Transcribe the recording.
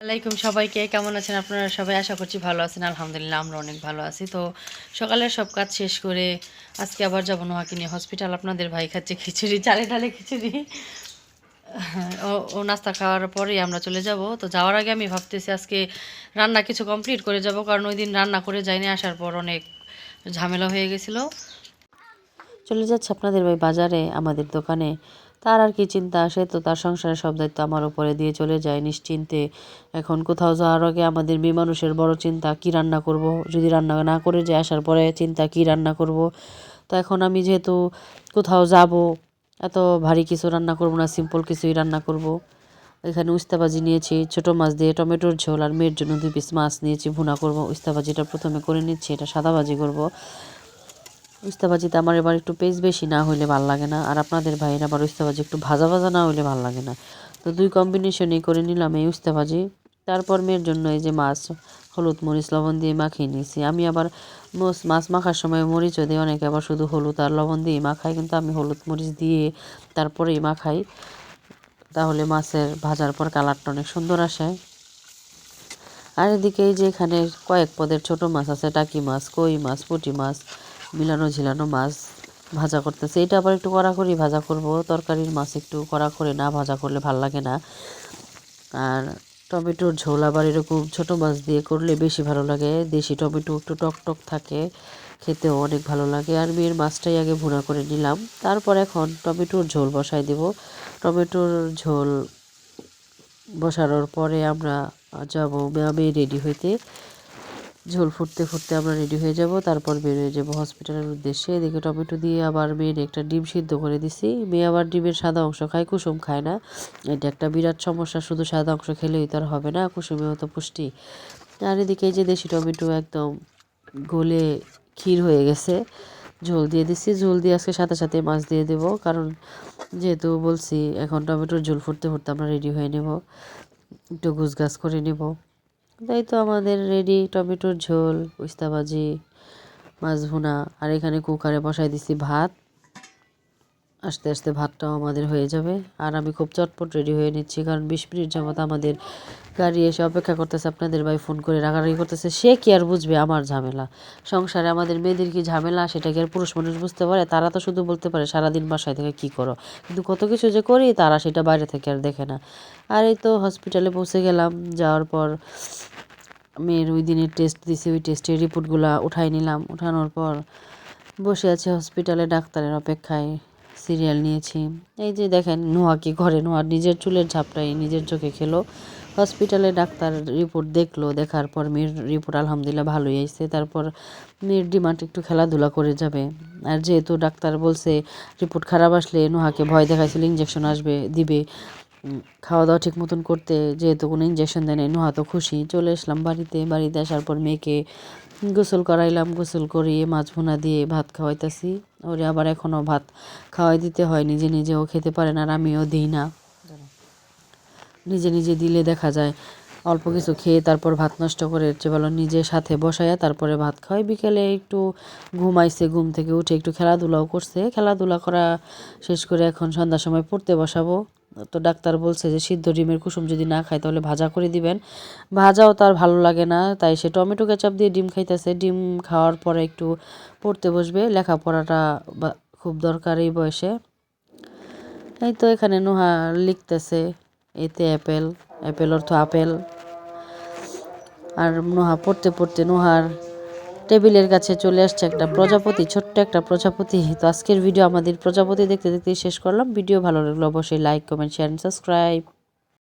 আলাইকুম সবাইকে, কেমন আছেন আপনারা সবাই? আশা করছি ভালো আছেন। আলহামদুলিল্লাহ আমরা অনেক ভালো আছি। তো সকালের সব কাজ শেষ করে আজকে আবার যাবো নোহাকে নিয়ে হসপিটাল। আপনাদের ভাই খাচ্ছে খিচুড়ি, চালে ডালে খিচুড়ি। ও নাস্তা খাওয়ার পরেই আমরা চলে যাব। তো যাওয়ার আগে আমি ভাবতেছি আজকে রান্না কিছু কমপ্লিট করে যাব, কারণ ওই দিন রান্না করে যাইনি, আসার পর অনেক ঝামেলা হয়ে গেছিলো। চলে যাচ্ছে আপনাদের ভাই বাজারে, আমাদের দোকানে। তার আর কি চিন্তা আসে, তো তার সংসারের সব দায়িত্ব আমার উপরে দিয়ে চলে যায় নিশ্চিন্তে। এখন কোথাও যাওয়ার আগে আমাদের মেয়ে মানুষের বড় চিন্তা কি রান্না করব, যদি রান্না না করে যায় আসার পরে চিন্তা কি রান্না করব। তো এখন আমি যেহেতু কোথাও যাব, এত ভারী কিছু রান্না করব না, সিম্পল কিছুই রান্না করব। এখানে উস্তাভাজি নিয়েছি ছোটো মাছ দিয়ে টমেটোর ঝোল, আর মেয়ের জন্য 2 পিস মাছ নিয়েছি, ভুনা করব। উস্তাভাজিটা প্রথমে করে নিচ্ছি, এটা সাদা ভাজি করব। উস্তাভাজিতে আমার এবার একটু পেঁয়াজ বেশি না হইলে ভাল লাগে না, আর আপনাদের ভাইয়ের আবার উস্তাভাজি একটু ভাজা ভাজা না হইলে ভাল লাগে না। তো 2 কম্বিনেশনই করে নিলাম এই উস্তাভাজি। তারপর মেয়ের জন্য এই যে মাছ হলুদ মরিচ লবণ দিয়ে মাখিয়ে নিয়েছি। আমি আবার মাছ মাখার সময় মরিচও দিই, অনেকে আবার শুধু হলুদ আর লবণ দিয়ে মাখাই, কিন্তু আমি হলুদ মরিচ দিয়ে তারপরেই মাখাই, তাহলে মাছের ভাজার পর কালারটা অনেক সুন্দর আসে। আর এদিকে এই যে এখানে কয়েক পদের ছোট মাছ আছে, টাকি মাছ, কই মাছ, পুঁটি মাছ, মিলানো ঝিলানো মাছ ভাজা করতেছে। এটা আবার একটু কড়া করে ভাজা করব, তরকারির মাছ একটু কড়া করে না ভাজা করলে ভাল লাগে না। আর টমেটোর ঝোল আবার এরকম ছোট মাছ দিয়ে করলে বেশি ভালো লাগে, দেশি টমেটো একটু টক টক থাকে, খেতেও অনেক ভালো লাগে। আর মেয়ের মাছটাই আগে ভুনা করে নিলাম, তারপর এখন টমেটোর ঝোল বসাই দেব। টমেটোর ঝোল বসানোর পরে আমরা যাব আমি রেডি হইতে। ঝোল ফুটতে ফুটতে আমরা রেডি হয়ে যাব, তারপর বেরিয়ে যাব হসপিটালের উদ্দেশ্যে। এদিকে টমেটো দিয়ে আবার মেয়ের একটা ডিম সিদ্ধ করে দিছি। মেয়ে আবার ডিমের সাদা অংশ খায়, কুসুম খায় না। এটা একটা বিরাট সমস্যা, শুধু সাদা অংশ খেলেই তো আর হবে না, কুসুমেও তো পুষ্টি। আর এদিকে এই যে দেশি টমেটো একদম গলে ক্ষীর হয়ে গেছে, ঝোল দিয়ে দিছি। ঝোল দিয়ে আজকে সাথে সাথে মাছ দিয়ে দেবো, কারণ যেহেতু বলছি এখন টমেটোর ঝোল ফুটতে ফুটতে আমরা রেডি হয়ে নেব, একটু গুছগাছ করে নেব। তাই তো আমাদের রেডি টমেটোর ঝোল, উস্তাভাজি, মাছ ভুনা। আর এখানে কুকারে বসাই দিছি ভাত, আস্তে আস্তে ভাতটাও আমাদের হয়ে যাবে। আর আমি খুব চটপট রেডি হয়ে নিচ্ছি, কারণ 20 মিনিট যাবত আমাদের গাড়ি এসে অপেক্ষা করতেছে। আপনাদের ভাই ফোন করে রাগারাগি করতেছে, সে কি আর বুঝবে আমার ঝামেলা। সংসারে আমাদের মেয়েদের কি ঝামেলা, সেটা কি আর পুরুষ মানুষ বুঝতে পারে? তারা তো শুধু বলতে পারে সারাদিন বাসায় থেকে কী করো, কিন্তু কত কিছু যে করি তারা সেটা বাইরে থেকে আর দেখে না। আর এই তো হসপিটালে পৌঁছে গেলাম। যাওয়ার পর মেয়ের ওই দিনের টেস্ট দিছি, ওই টেস্টের রিপোর্টগুলো উঠাই নিলাম। উঠানোর পর বসে আছে হসপিটালে ডাক্তারের অপেক্ষায়, সিরিয়াল নিয়েছি। এই যে দেখেন নোহা কি ঘরে, নোহার নিজের চুলের ঝাপটাই নিজের চোখে খেলো। হসপিটালে ডাক্তার রিপোর্ট দেখলো, দেখার পর মেয়ের রিপোর্ট আলহামদুলিল্লাহ ভালোই আসছে। তারপর মেয়ের ডিমান্ড একটু খেলাধুলা করে যাবে। আর যেহেতু ডাক্তার বলছে রিপোর্ট খারাপ আসলে নোহাকে ভয় দেখাইছিল ইঞ্জেকশন আসবে দিবে, খাওয়া দাওয়া ঠিক মতন করতে, যেহেতু কোনো ইঞ্জেকশন দেয় নাই। নোহা তো খুশি। চলে আসলাম বাড়িতে। বাড়িতে আসার পর মেয়েকে গোসল করাইলাম, গোসল করিয়ে মাছ ভুনা দিয়ে ভাত খাওয়াইতেছি। ওরে আবার এখনও ভাত খাওয়াই দিতে হয়, নিজে নিজেও খেতে পারে না, আর আমিও দিই না। নিজে নিজে দিলে দেখা যায় অল্প কিছু খেয়ে তারপর ভাত নষ্ট করে, ভালো নিজে সাথে বসাইয়া তারপরে ভাত খাওয়াই। বিকেলে একটু ঘুমাইছে, ঘুম থেকে উঠে একটু খেলাধুলাও করছে। খেলাধুলা করা শেষ করে এখন সন্ধ্যার সময় পড়তে বসাবো। তো ডাক্তার বলছে যে সিদ্ধ ডিমের কুসুম যদি না খায় তাহলে ভাজা করে দিবেন। ভাজাও তার ভালো লাগে না, তাই সে টমেটো কেচাপ দিয়ে ডিম খাইতেছে। ডিম খাওয়ার পরে একটু পড়তে বসবে, লেখাপড়াটা খুব দরকার এই বয়সে। এই তো এখানে নোহা লিখতেছে, এতে অ্যাপেল, অ্যাপেল অর্থ আপেল। আর নোহা পড়তে পড়তে নোহার টেবিলের কাছে চলে আসছে একটা প্রজাপতি, ছোট্ট একটা প্রজাপতি। তো আজকের ভিডিও আমাদের প্রজাপতি দেখতে দেখতে শেষ করলাম। ভিডিও ভালো লাগলো অবশ্যই লাইক কমেন্ট শেয়ার সাবস্ক্রাইব।